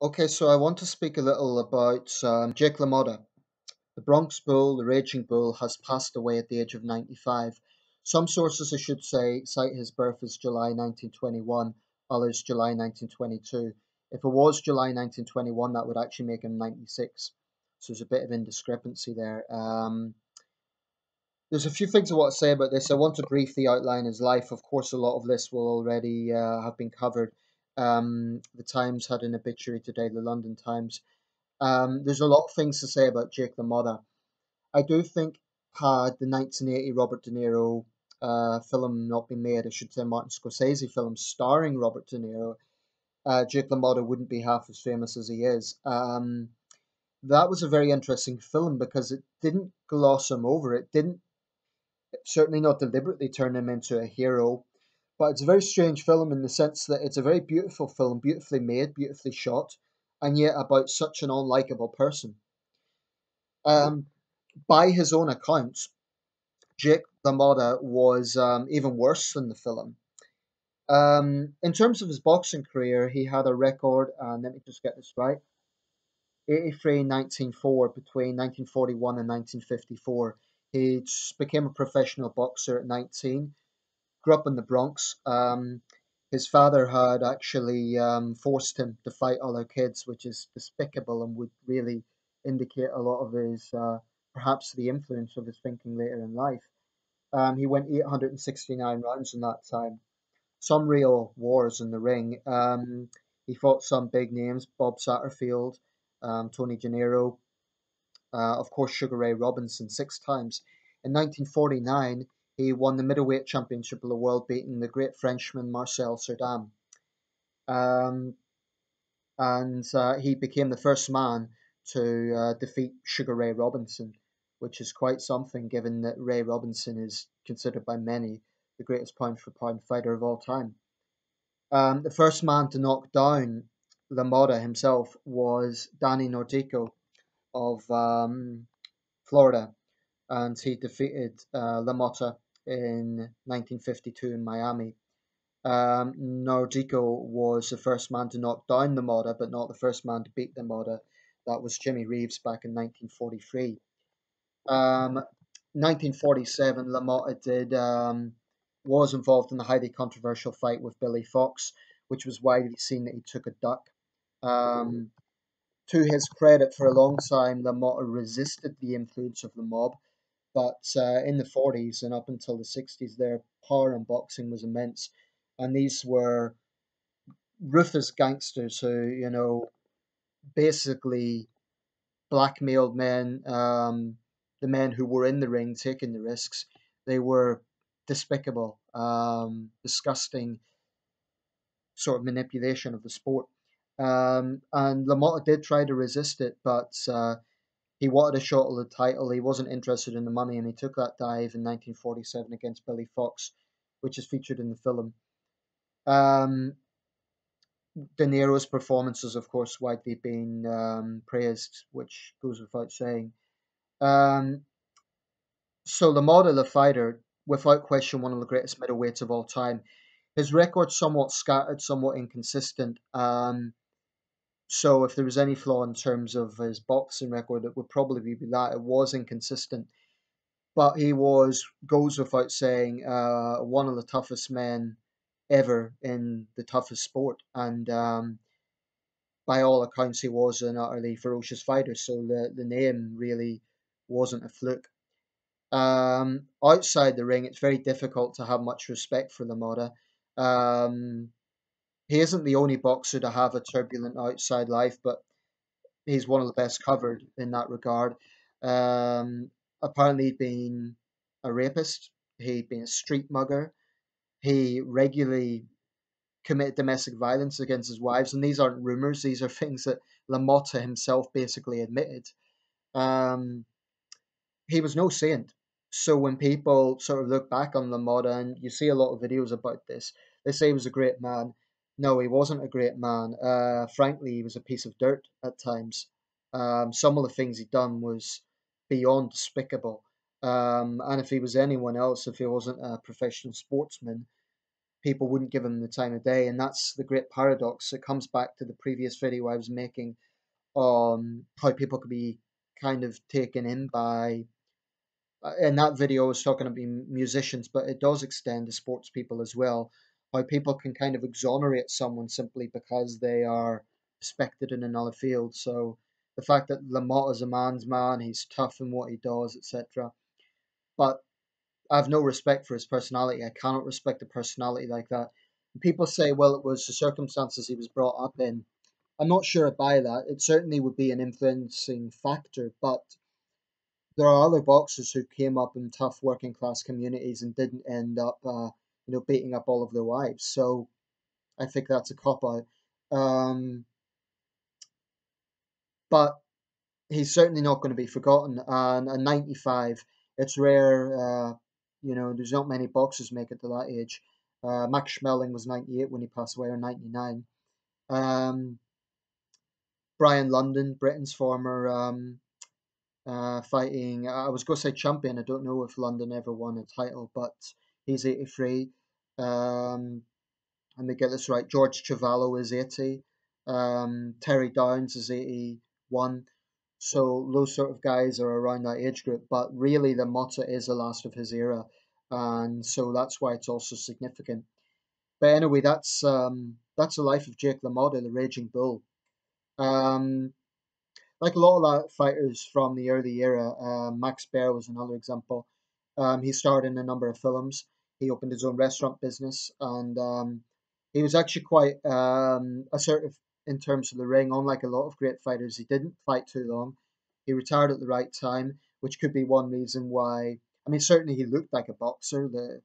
Okay, so I want to speak a little about Jake LaMotta. The Bronx Bull, the Raging Bull, has passed away at the age of 95. Some sources, I should say, cite his birth as July 1921, others July 1922. If it was July 1921, that would actually make him 96. So there's a bit of indiscrepancy there. There's a few things I want to say about this. I want to briefly outline his life. Of course, a lot of this will already have been covered. The Times had an obituary today, the London Times. There's a lot of things to say about Jake LaMotta. I do think had the 1980 Robert De Niro film not been made, I should say Martin Scorsese film starring Robert De Niro, Jake LaMotta wouldn't be half as famous as he is. That was a very interesting film because it didn't gloss him over. It didn't certainly not deliberately turn him into a hero, but it's a very strange film in the sense that it's a very beautiful film, beautifully made, beautifully shot, and yet about such an unlikable person. Um, by his own account, Jake LaMotta was even worse than the film. In terms of his boxing career, he had a record, and let me just get this right, 83, 1904, between 1941 and 1954. He became a professional boxer at 19, grew up in the Bronx. His father had actually forced him to fight other kids, which is despicable and would really indicate a lot of his, perhaps the influence of his thinking later in life. He went 869 rounds in that time. Some real wars in the ring. He fought some big names: Bob Satterfield, Tony Gennaro, of course, Sugar Ray Robinson 6 times. In 1949, he won the middleweight championship of the world, beating the great Frenchman Marcel Cerdan. Um, and he became the first man to defeat Sugar Ray Robinson, which is quite something given that Ray Robinson is considered by many the greatest pound for pound fighter of all time. The first man to knock down LaMotta himself was Danny Nordico of Florida, and he defeated LaMotta in 1952 in Miami. Nordico was the first man to knock down LaMotta, but not the first man to beat LaMotta. That was Jimmy Reeves back in 1943. 1947, LaMotta was involved in a highly controversial fight with Billy Fox, which was widely seen that he took a duck. Um, to his credit, for a long time, LaMotta resisted the influence of the mob, but in the 40s and up until the 60s, their power in boxing was immense. And these were ruthless gangsters who, basically blackmailed men, the men who were in the ring taking the risks. They were despicable, disgusting sort of manipulation of the sport. And LaMotta did try to resist it, but he wanted a shot at the title. He wasn't interested in the money, and he took that dive in 1947 against Billy Fox, which is featured in the film. Um, De Niro's performance is, of course, widely been praised, which goes without saying. Um, so LaMotta, the fighter, without question, one of the greatest middleweights of all time. His record somewhat scattered, somewhat inconsistent. So if there was any flaw in terms of his boxing record, it would probably be that it was inconsistent. But he goes without saying, one of the toughest men ever in the toughest sport. And by all accounts, he was an utterly ferocious fighter. So the name really wasn't a fluke. Outside the ring, it's very difficult to have much respect for LaMotta. Um, he isn't the only boxer to have a turbulent outside life, but he's one of the best covered in that regard. Apparently, he'd been a rapist, he'd been a street mugger, he regularly committed domestic violence against his wives, and these aren't rumors, these are things that LaMotta himself basically admitted. Um, he was no saint. So when people sort of look back on LaMotta, and you see a lot of videos about this, they say he was a great man. No, he wasn't a great man. Frankly, he was a piece of dirt at times. Some of the things he'd done was beyond despicable. And if he was anyone else, if he wasn't a professional sportsman, people wouldn't give him the time of day, and that's the great paradox. It comes back to the previous video I was making on how people could be kind of taken in by. In that video, I was talking about musicians, but it does extend to sports people as well. How people can kind of exonerate someone simply because they are respected in another field. So the fact that LaMotta is a man's man, he's tough in what he does, etc. But I have no respect for his personality. I cannot respect a personality like that. And people say, well, it was the circumstances he was brought up in. I'm not sure I buy that. It certainly would be an influencing factor, but there are other boxers who came up in tough working class communities and didn't end up, beating up all of their wives. So I think that's a cop out. Um, but he's certainly not going to be forgotten. And at 95, it's rare. There's not many boxers make it to that age. Max Schmeling was 98 when he passed away, or 99. Um, Brian London, Britain's former fighting. I was going to say champion. I don't know if London ever won a title, but he's 83. Um, Let me get this right. George Chavallo is 80. Terry Downs is 81. So those sort of guys are around that age group. But really, the Motta is the last of his era, and so that's why it's also significant. But anyway, that's the life of Jake LaMotta, the Raging Bull. Um, like a lot of fighters from the early era, Max Baer was another example. He starred in a number of films. He opened his own restaurant business, and he was actually quite assertive in terms of the ring. Unlike a lot of great fighters, he didn't fight too long. He retired at the right time, which could be one reason why. I mean, certainly he looked like a boxer, the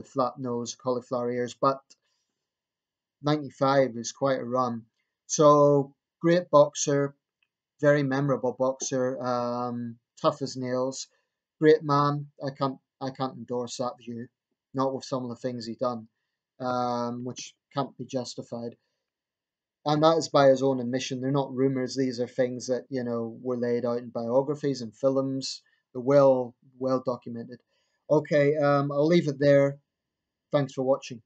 flat nose, cauliflower ears, but 95 is quite a run. So great boxer, very memorable boxer, tough as nails, great man. I can't endorse that view, not with some of the things he done, which can't be justified. And that is by his own admission. They're not rumors. These are things that were laid out in biographies and films. They're well documented. Okay, I'll leave it there. Thanks for watching.